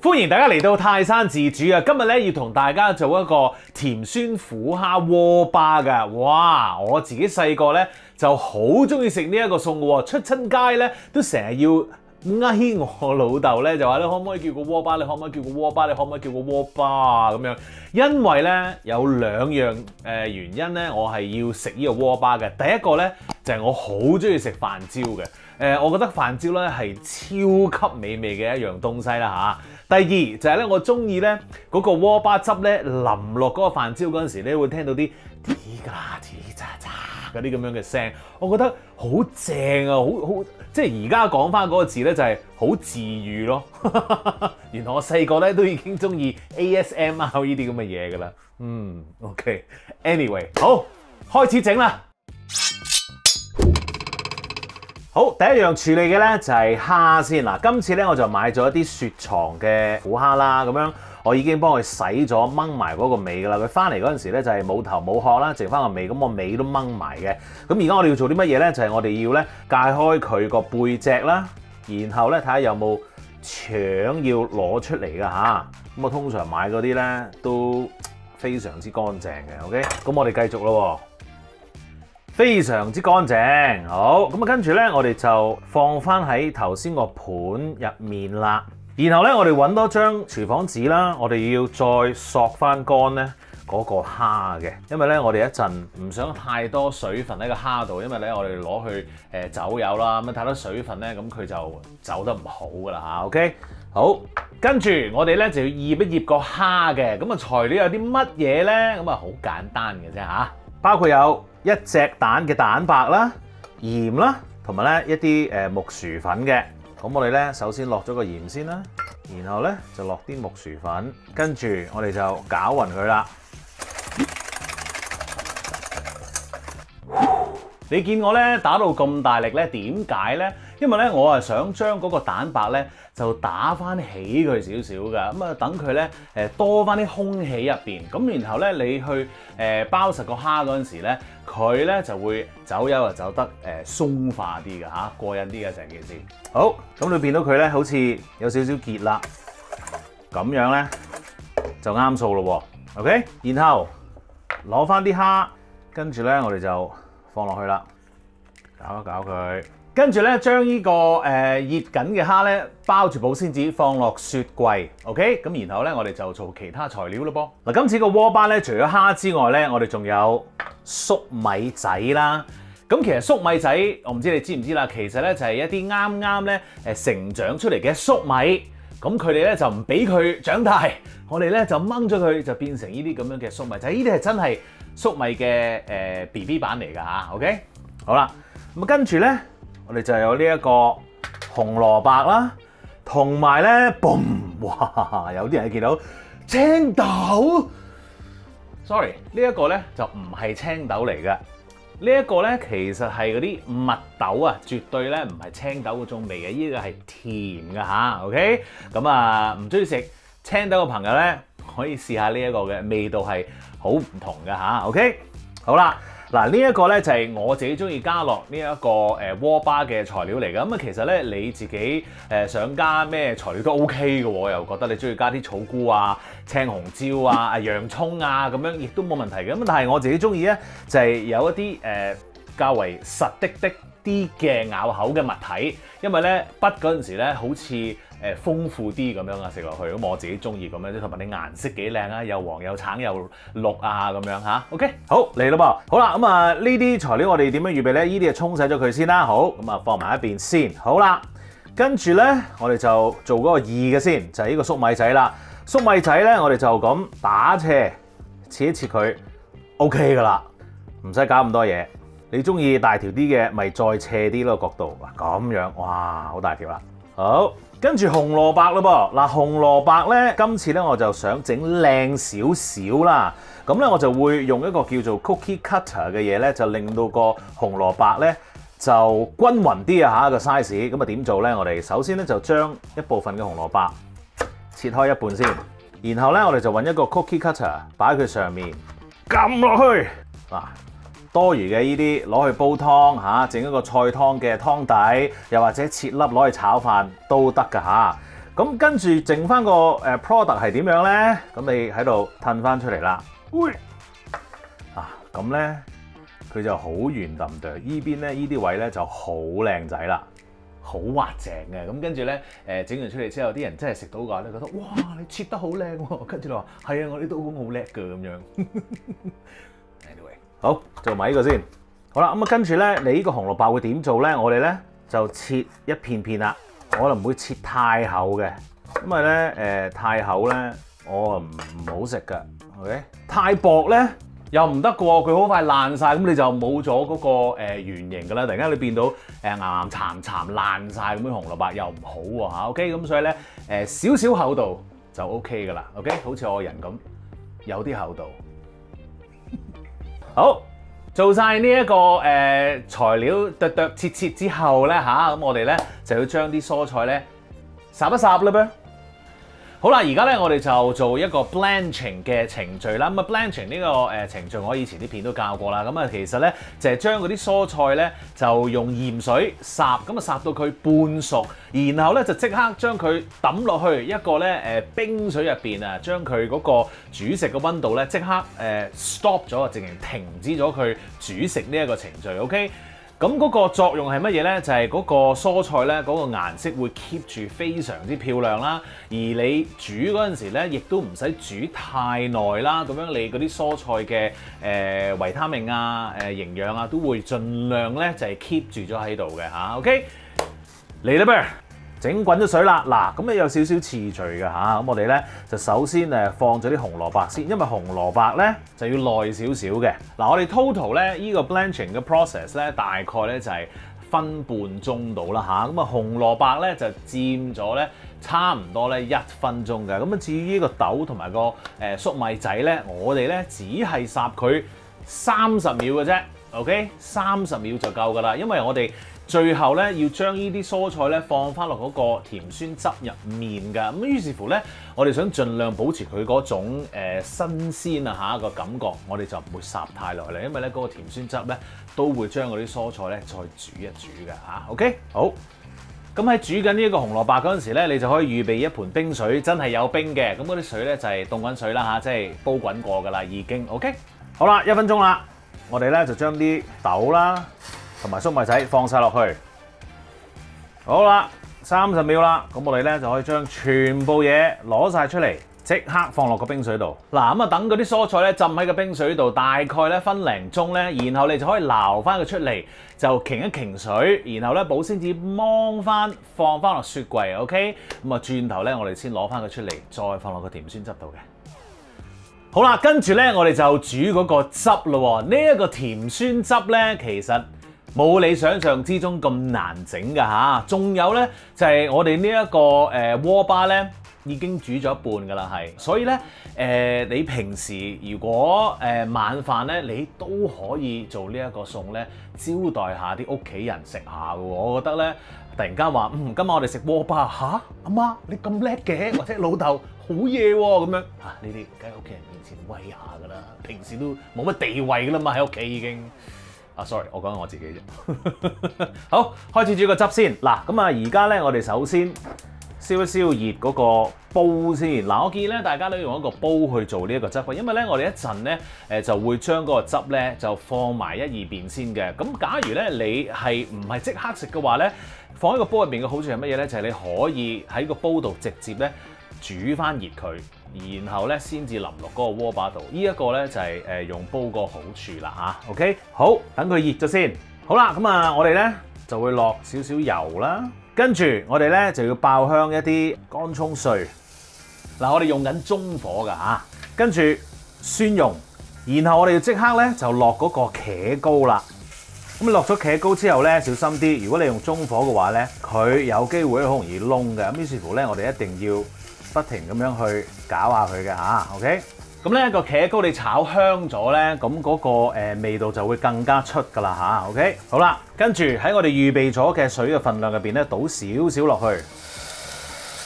歡迎大家嚟到泰山自煮啊！今日咧要同大家做一個甜酸苦蝦鍋巴㗎。哇！我自己細個咧就好中意食呢一個餸喎，出親街咧都成日要我老豆咧就話你可唔可以叫個鍋巴？你可唔可以叫個鍋巴？你可唔可以叫個鍋巴咁樣？因為咧有兩樣原因咧，我係要食呢個鍋巴嘅。第一個咧就係我好中意食飯焦嘅。我覺得飯焦咧係超級美味嘅一樣東西啦嚇。第二就係咧，我中意咧嗰個鍋巴汁咧淋落嗰個飯焦嗰陣時咧，會聽到啲吱㗎啦、吱喳喳嗰啲咁樣嘅聲，我覺得好正啊！好即係而家講翻嗰個字咧，就係好治愈咯。原來我細個咧都已經中意 ASMR 呢啲咁嘅嘢㗎啦。OK，anyway， 好開始整啦。好，第一樣處理嘅咧就係蝦先嗱。今次咧我就買咗一啲雪藏嘅苦蝦啦，咁樣我已經幫佢洗咗掹埋嗰個尾噶啦。佢翻嚟嗰陣時咧就係冇頭冇殼啦，剩翻個尾，咁個尾都掹埋嘅。咁而家我哋要做啲乜嘢咧？就係我哋要咧解開佢個背脊啦，然後咧睇下有冇腸要攞出嚟噶吓。咁我通常買嗰啲咧都非常之乾淨嘅。OK， 咁我哋繼續咯。非常之乾淨，好咁啊！跟住咧，我哋就放翻喺頭先個盤入面啦。然後咧，我哋揾多張廚房紙啦，我哋要再索翻乾咧嗰個蝦嘅，因為咧我哋一陣唔想太多水分喺個蝦度，因為咧我哋攞去走油啦，咁太多水分咧，咁佢就走得唔好噶啦嚇。OK， 好，跟住我哋咧就要醃一醃個蝦嘅，咁啊材料有啲乜嘢咧？咁啊好簡單嘅啫嚇，包括有一隻蛋嘅蛋白啦、鹽啦，同埋咧一啲木薯粉嘅。咁我哋咧首先落咗個鹽先啦，然後咧就落啲木薯粉，跟住我哋就攪勻佢啦。你見我咧打到咁大力咧，點解咧？因為咧我係想將嗰個蛋白咧就打翻起佢少少㗎，咁啊等佢咧多翻啲空氣入邊，咁然後咧你去包實個蝦嗰陣時咧，佢咧就會走油就走得鬆化啲㗎嚇，過癮啲嘅成件事。好，咁你見到佢咧好似有少少結啦，咁樣咧就啱數咯喎。OK， 然後攞翻啲蝦，跟住咧我哋就放落去啦，搞一搞佢。跟住咧，將呢個熱緊嘅蝦咧包住保鮮紙放落雪櫃 ，OK？ 咁然後咧，我哋就做其他材料咯噃。嗱，今次個鍋巴咧，除咗蝦之外咧，我哋仲有粟米仔啦。咁其實粟米仔，我唔知你知唔知啦，其實咧就係一啲啱啱咧成長出嚟嘅粟米。咁佢哋咧就唔俾佢長大，我哋咧就掹咗佢，就變成呢啲咁樣嘅粟米仔。呢啲係真係粟米嘅BB 版嚟㗎嚇 ，OK？ 好啦，咁跟住咧。我哋就有呢一個紅蘿蔔啦，同埋咧，boom！ 哇！有啲人見到青豆 ，sorry， 呢一個咧就唔係青豆嚟嘅。呢一個咧其實係嗰啲蜜豆啊，絕對咧唔係青豆嗰種味嘅，呢個係甜嘅嚇。OK， 咁啊唔中意食青豆嘅朋友咧，可以試下呢一個嘅味道係好唔同嘅嚇。OK， 好啦。嗱，呢一個咧就係我自己中意加落呢一個鍋巴嘅材料嚟嘅。咁啊，其實咧你自己想加咩材料都 OK 嘅喎，我又覺得你中意加啲草菇啊、青紅椒啊、洋葱啊咁樣，亦都冇問題嘅。咁但係我自己中意咧就係有一啲較為實的啲嘅咬口嘅物體，因為咧筆嗰陣時咧好似豐富啲咁樣啊，食落去咁我自己中意咁樣，同埋啲顏色幾靚啊，又黃又橙又綠啊咁樣嚇。OK， 好嚟咯噃，好啦，咁啊呢啲材料我哋點樣預備咧？呢啲就沖洗咗佢先啦。好，咁啊放埋一邊先。好啦，跟住咧我哋就做嗰個易嘅先，就係呢個粟米仔啦。粟米仔咧我哋就咁打斜切一切佢 ，OK 噶啦，唔使搞咁多嘢。你中意大條啲嘅，咪再斜啲咯角度。嗱咁樣，哇，好大條啦。好，跟住紅蘿蔔咯噃。嗱，紅蘿蔔咧，今次咧我就想整靚少少啦。咁咧我就會用一個叫做 cookie cutter 嘅嘢咧，就令到個紅蘿蔔咧就均勻啲啊嚇個 size。咁啊點做咧？我哋首先咧就將一部分嘅紅蘿蔔切開一半先，然後咧我哋就揾一個 cookie cutter 擺喺佢上面，撳落去嗱。多餘嘅呢啲攞去煲湯嚇，整一個菜湯嘅湯底，又或者切粒攞去炒飯都得㗎嚇。咁跟住剩翻個product 係點樣咧？咁你喺度褪翻出嚟啦。咁咧佢就好圓揼哚，依邊咧依啲位咧就好靚仔啦，好滑淨嘅。咁跟住咧整完出嚟之後，啲人真係食到嘅話咧，覺得哇你切得好靚喎。跟住你話係啊，我啲刀工好叻㗎咁樣。Anyway， 好做埋呢個先。好啦，咁啊跟住咧，你呢個紅蘿蔔會點做咧？我哋咧就切一片片啦，我就唔會切太厚嘅，因為咧太厚咧我唔好食㗎。OK， 太薄咧又唔得嘅喎，佢好快爛晒，咁你就冇咗嗰個圓形㗎啦。突然間你變到岩岩殘殘爛晒咁樣紅蘿蔔又唔好喎嚇。OK， 咁所以咧少少厚度就 OK 㗎啦。OK， 好似我個人咁有啲厚度。好。做晒呢一個材料切之後咧咁我哋咧就要將啲蔬菜咧烚一烚啦噃。好啦，而家咧我哋就做一個 blanching 嘅程序啦。咁啊 blanching 呢個程序我以前啲片都教過啦。咁啊其實咧就係將嗰啲蔬菜咧就用鹽水烚，咁啊烚到佢半熟，然後咧就即刻將佢抌落去一個咧冰水入邊啊，將佢嗰個煮食嘅溫度咧即刻stop 咗，直情停止咗佢煮食呢一個程序。OK。咁嗰個作用係乜嘢咧？就係嗰個蔬菜咧，嗰個顏色會 keep 住非常之漂亮啦。而你煮嗰陣時咧，亦都唔使煮太耐啦。咁樣你嗰啲蔬菜嘅維他命啊、營養啊，都會盡量咧就係 keep 住咗喺度嘅嚇。OK， 嚟啦噃，整滾咗水啦。嗱，咁咧有少少次序嘅嚇。咁我哋咧就首先放咗啲紅蘿蔔先，因為紅蘿蔔咧就要耐少少嘅。嗱，我哋 total 咧依個 blanching 嘅 process 咧大概咧就係分半鐘到啦嚇。咁啊紅蘿蔔咧就佔咗咧差唔多咧1分鐘嘅。咁啊至於呢個豆同埋個粟米仔咧，我哋咧只係烚佢30秒嘅啫。OK， 30秒就夠㗎啦，因為我哋最後咧要將呢啲蔬菜咧放翻落嗰個甜酸汁入面㗎。咁於是乎咧，我哋想盡量保持佢嗰種新鮮啊個感覺，我哋就唔會烚太耐啦，因為咧嗰個甜酸汁咧都會將嗰啲蔬菜咧再煮一煮㗎嚇。OK， 好。咁喺煮緊呢一個紅蘿蔔嗰陣時咧，你就可以預備一盤冰水，真係有冰嘅。咁嗰啲水咧就係凍滾水啦嚇，即係煲滾過㗎啦已經。OK， 好啦，1分鐘啦，我哋咧就將啲豆啦同埋粟米仔放晒落去。好啦，30秒啦，咁我哋咧就可以將全部嘢攞晒出嚟，即刻放落個冰水度。嗱，咁啊等嗰啲蔬菜咧浸喺個冰水度，大概咧分零鐘咧，然後你就可以撈翻佢出嚟，就擎一擎水，然後咧保鮮紙掹翻放翻落雪櫃。OK， 咁啊轉頭咧我哋先攞翻佢出嚟，再放落個甜酸汁度嘅。好啦，跟住咧我哋就煮嗰個汁咯。呢一個甜酸汁咧，其實冇你想象之中咁難整㗎嚇。仲有咧就係我哋呢一個鍋巴咧已經煮咗一半㗎啦，係。所以咧你平時如果晚飯咧，你都可以做呢一個餸咧，招待下啲屋企人食下㗎喎。我覺得咧，突然間話今晚我哋食鍋巴嚇，阿媽你咁叻嘅，或者老豆好嘢喎咁樣呢啲梗係屋企人面前威下㗎啦。平時都冇乜地位㗎啦嘛，喺屋企已經。sorry， 我講緊我自己啫。好，開始煮個汁先。嗱，咁啊而家咧，我哋首先燒一燒熱嗰個煲先。嗱，我建議咧大家都用一個煲去做呢一個汁嘅，因為咧我哋一陣咧就會將嗰個汁咧就放埋一二邊先嘅。咁假如咧你係唔係即刻食嘅話咧，放喺個煲入邊嘅好處係乜嘢咧？就係你可以喺個煲度直接咧煮翻熱佢，然後咧先至淋落嗰個鍋巴度。呢一個咧就係用煲個好處啦嚇。OK， 好，等佢熱咗先。好啦，咁啊我哋咧就會落少少油啦，跟住我哋咧就要爆香一啲乾葱碎。嗱，我哋用緊中火㗎嚇，跟住蒜蓉，然後我哋要即刻咧就落嗰個茄膏啦。咁落咗茄膏之後咧，小心啲。如果你用中火嘅話咧，佢有機會好容易燶嘅。咁於是乎咧，我哋一定要不停咁樣去搞下佢嘅嚇。OK， 咁咧個茄膏你炒香咗咧，咁嗰個味道就會更加出㗎啦嚇。OK， 好啦，跟住喺我哋預備咗嘅水嘅份量入邊咧，倒少少落去，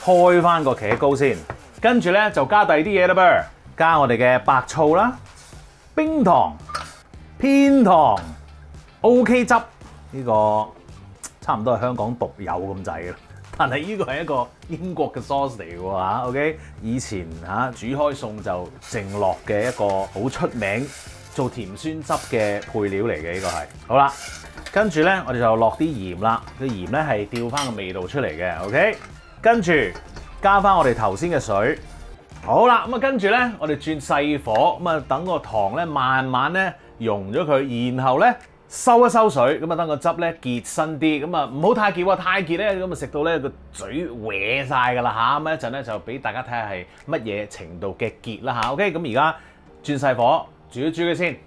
開翻個茄膏先。跟住咧就加第二啲嘢啦噃，加我哋嘅白醋啦、冰糖、偏糖。OK 汁呢個差唔多係香港獨有咁滯嘅，但係呢個係一個英國嘅 sauce 嚟嘅喎嚇 ，OK？ 以前煮開餸就剩落嘅一個好出名做甜酸汁嘅配料嚟嘅，呢個係。好啦，跟住咧我哋就落啲鹽啦，個鹽咧係調翻個味道出嚟嘅 ，OK？ 跟住加翻我哋頭先嘅水。好啦，咁啊跟住咧我哋轉細火，咁啊等個糖咧慢慢咧溶咗佢，然後咧收一收水，咁啊等個汁咧結身啲，咁啊唔好太結喎，太結咧咁啊食到咧個嘴歪晒㗎啦嚇，咁一陣咧就俾大家睇下係乜嘢程度嘅結啦嚇 ，OK？ 咁而家轉細火煮一煮佢先。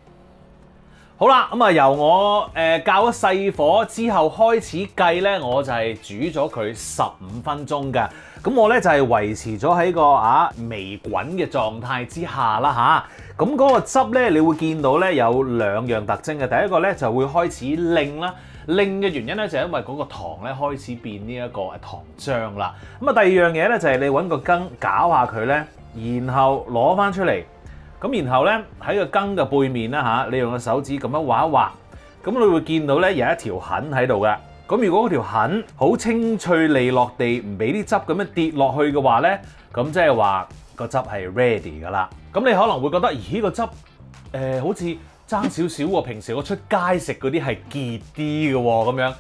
好啦，咁啊由我較咗細火之後開始計咧，我就係煮咗佢15分鐘㗎。咁我咧就係維持咗喺個微滾嘅狀態之下啦嚇。咁嗰個汁咧，你會見到咧有2樣特徵嘅。第一個咧就會開始擰啦，擰嘅原因咧就係因為嗰個糖咧開始變呢一個糖漿啦。咁啊第二樣嘢咧就係你揾個羹攪下佢咧，然後攞翻出嚟。咁然後咧喺個羹嘅背面啦嚇，你用個手指咁樣畫一畫，咁你會見到咧有一條痕喺度嘅。咁如果嗰條痕好清脆利落地，唔俾啲汁咁樣跌落去嘅話咧，咁即係話個汁係 ready 㗎啦。咁你可能會覺得，咦個汁好似爭少少喎，平時我出街食嗰啲係結啲嘅喎，咁樣。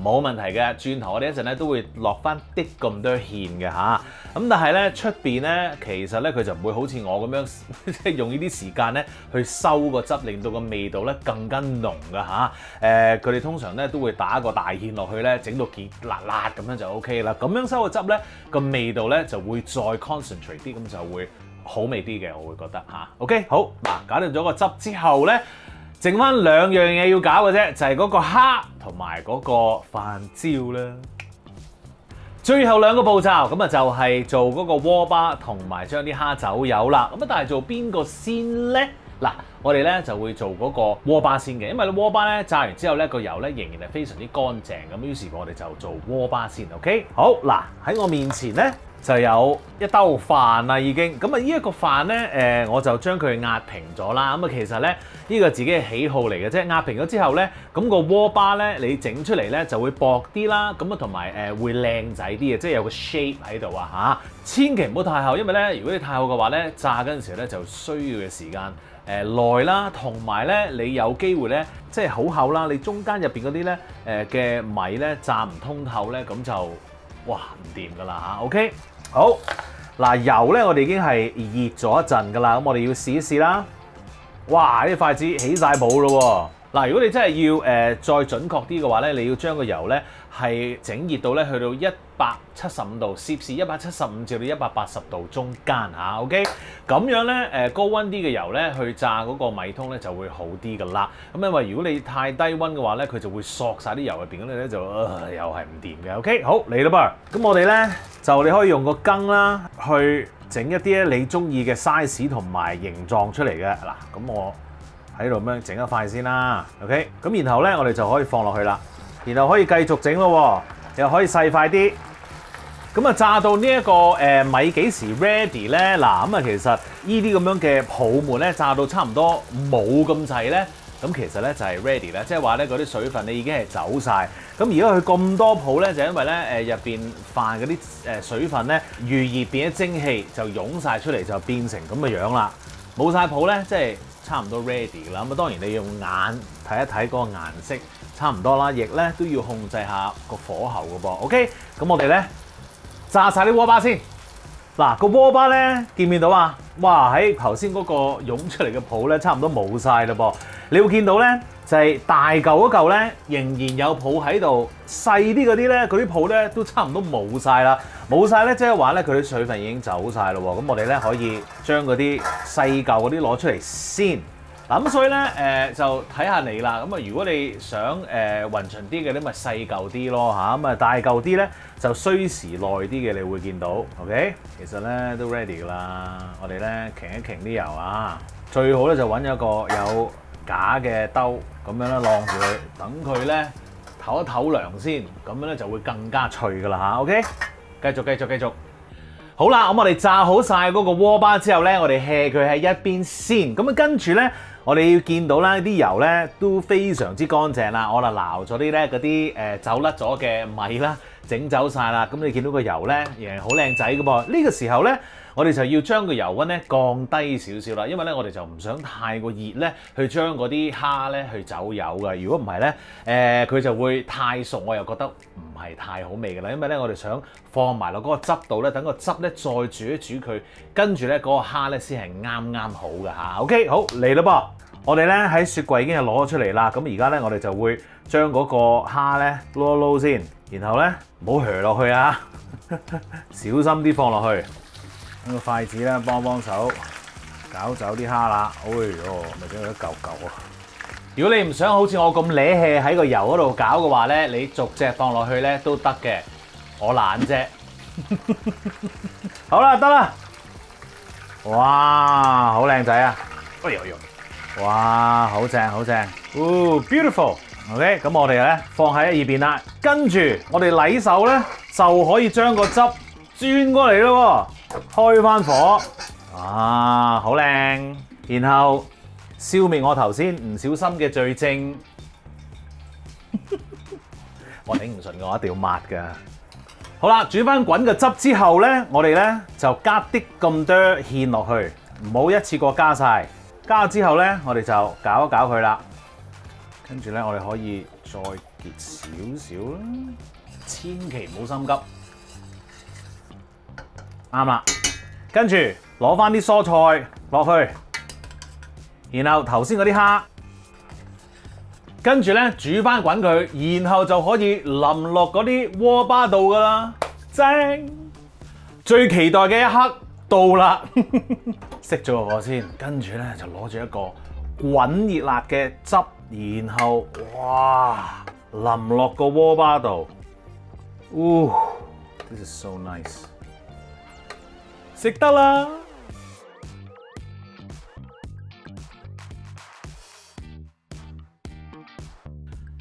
冇問題嘅，轉頭我哋一陣咧都會落翻啲咁多芡嘅嚇，咁但係咧出邊咧其實咧佢就唔會好似我咁樣即係用呢啲時間咧去收個汁，令到個味道咧更加濃嘅嚇。佢哋通常咧都會打個大芡落去咧，整到結辣辣咁樣就 OK 啦。咁樣收個汁咧個味道咧就會再 concentrate 啲，咁就會好味啲嘅，我會覺得嚇。OK 好嗱，搞掂咗個汁之後咧。剩翻2樣嘢要搞嘅啫，就係嗰個蝦同埋嗰個飯焦啦。最後2個步驟，咁啊就係做嗰個鍋巴同埋將啲蝦走油啦。咁啊，但係做邊個先咧？嗱，我哋咧就會做嗰個鍋巴先嘅，因為鍋巴咧炸完之後咧個油咧仍然係非常之乾淨咁，於是我哋就做鍋巴先。OK， 好嗱，喺我面前咧就有一兜飯啦已經。咁啊呢一個飯咧我就將佢壓平咗啦。咁啊其實咧呢個自己嘅喜好嚟嘅啫。壓平咗之後咧，咁個鍋巴咧你整出嚟咧就會薄啲啦，咁啊同埋會靚仔啲嘅，即係有個 shape 喺度啊嚇。千祈唔好太厚，因為咧如果你太厚嘅話咧，炸嗰陣時咧就需要嘅時間耐啦，同埋咧你有機會咧即係好厚啦，你中間入邊嗰啲咧嘅米咧炸唔通透咧，咁就哇唔掂噶啦嚇。OK， 好嗱，油咧我哋已經係熱咗一陣噶啦，咁我哋要試一試啦。哇！啲筷子起晒泡咯喎！嗱，如果你真係要再準確啲嘅話咧，你要將個油咧係整熱到咧去到175度，攝氏175至到180度中間嚇 ，OK？ 咁樣咧高溫啲嘅油咧去炸嗰個米通咧就會好啲噶啦。咁因為如果你太低溫嘅話咧，佢就會索晒啲油入邊，咁你咧就又係唔掂嘅。OK， 好嚟啦噃！咁我哋咧就你可以用個羹啦去整一啲咧你中意嘅 size 同埋形狀出嚟嘅。嗱，咁我喺度咁樣整一塊先啦。OK， 咁然後咧我哋就可以放落去啦，然後可以繼續整咯，又可以細塊啲。咁啊炸到呢一個米幾時 ready 咧？嗱，咁啊其實呢啲咁樣嘅泡沫咧炸到差唔多冇咁滯咧，咁其實咧就係 ready 咧，即係話咧嗰啲水分你已經係走晒。咁而家佢咁多泡咧，就因為咧入邊飯嗰啲水分咧預熱變咗蒸氣，就湧晒出嚟，就變成咁嘅樣啦。冇晒泡咧，即係差唔多 ready 啦。咁啊當然你用眼睇一睇嗰個顏色差唔多啦，亦咧都要控制下個火候嘅噃。OK， 咁我哋咧炸晒啲鍋巴先。嗱，個鍋巴咧見唔見到啊？哇！喺頭先嗰個湧出嚟嘅泡咧，差唔多冇晒啦噃。你會見到咧，就係大嚿嗰嚿咧仍然有泡喺度，細啲嗰啲咧，嗰啲泡咧都差唔多冇晒啦。冇晒咧，即係話咧佢啲水分已經走晒咯喎。咁我哋咧可以將嗰啲細嚿嗰啲攞出嚟先。嗱，咁所以咧就睇下你啦。咁啊，如果你想勻循啲嘅，你咪細嚿啲咯嚇。咁啊大嚿啲咧就需時耐啲嘅，你會見到。OK， 其實咧都 ready 噶啦。我哋咧擎一擎啲油啊，最好咧就揾一個有假嘅兜咁樣咧晾住佢，等佢咧唞一唞涼先，咁樣咧就會更加脆噶啦嚇。OK， 繼續。好啦，咁我哋炸好晒嗰個鍋巴之後咧，我哋 hea 佢喺一邊先。咁啊跟住咧，我哋要見到咧啲油咧都非常之乾淨啦。我就撈咗啲咧嗰啲走甩咗嘅米啦，整走晒啦。咁你見到個油咧，仍然好靚仔嘅噃。呢個時候咧，我哋就要將個油溫咧降低少少啦，因為咧我哋就唔想太過熱咧，去將嗰啲蝦咧去走油嘅。如果唔係咧，佢就會太熟，我又覺得唔係太好味嘅啦。因為咧我哋想放埋落嗰個汁度咧，等個汁咧再煮一煮佢，跟住咧嗰個蝦咧先係啱啱好嘅嚇。OK， 好嚟啦噃，我哋咧喺雪櫃已經係攞咗出嚟啦。咁而家咧我哋就會將嗰個蝦咧撈一撈先，然後咧唔好落去啊，小心啲放落去。用個筷子咧幫手搞走啲蝦啦。哎呦，咪整到一嚿嚿啊！如果你唔想好似我咁瀨氣喺個油嗰度搞嘅話咧，你逐隻放落去咧都得嘅。我懶啫。好啦，得啦。哇，好靚仔啊！哎呦呦！哇，好正好正。哦 ，beautiful。OK， 咁我哋咧放喺一邊啦。跟住我哋禮手咧就可以將個汁轉過嚟咯。開翻火，啊，好靚！然後消滅我頭先唔小心嘅罪證。我頂唔順嘅，我一定要抹㗎。好啦，煮翻滾嘅汁之後咧，我哋咧就加啲咁多芡落去，唔好一次過加晒。加咗之後咧，我哋就攪一攪佢啦。跟住咧，我哋可以再結少少啦，千祈唔好心急。啱啦，跟住攞翻啲蔬菜落去，然後頭先嗰啲蝦，跟住咧煮翻滾佢，然後就可以淋落嗰啲鍋巴度噶啦，正！最期待嘅一刻到啦，熄咗個火先，跟住咧就攞住一個滾熱辣嘅汁，然後哇淋落個鍋巴度，This is so nice。食得啦！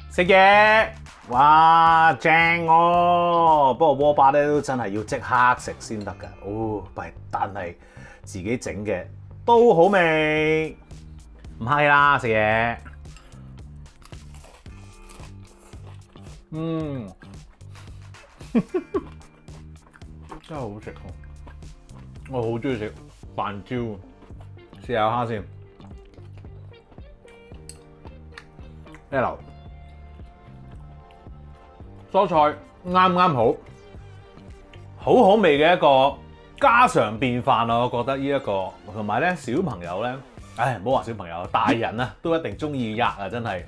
食嘢，哇正喎！不過鍋巴咧都真係要即刻食先得㗎。哦，但係自己整嘅都好味，唔係啦食嘢。真係好食喎！我好中意食飯焦，試下蝦先。一流，蔬菜啱啱好，好好味嘅一個家常便飯啊！我覺得呢一個，同埋咧小朋友咧，唉唔好話小朋友，大人啊都一定中意吔啊！真係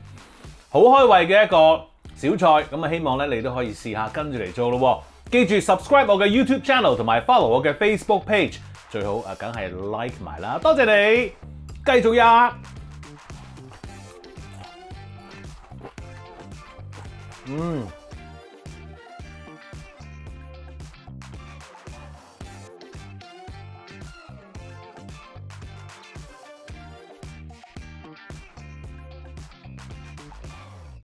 好開胃嘅一個小菜，咁啊希望咧你都可以試下跟住嚟做咯。記住 subscribe 我嘅 YouTube channel 同埋 follow 我嘅 Facebook page， 最好梗係 like 埋啦，多謝你，繼續吔。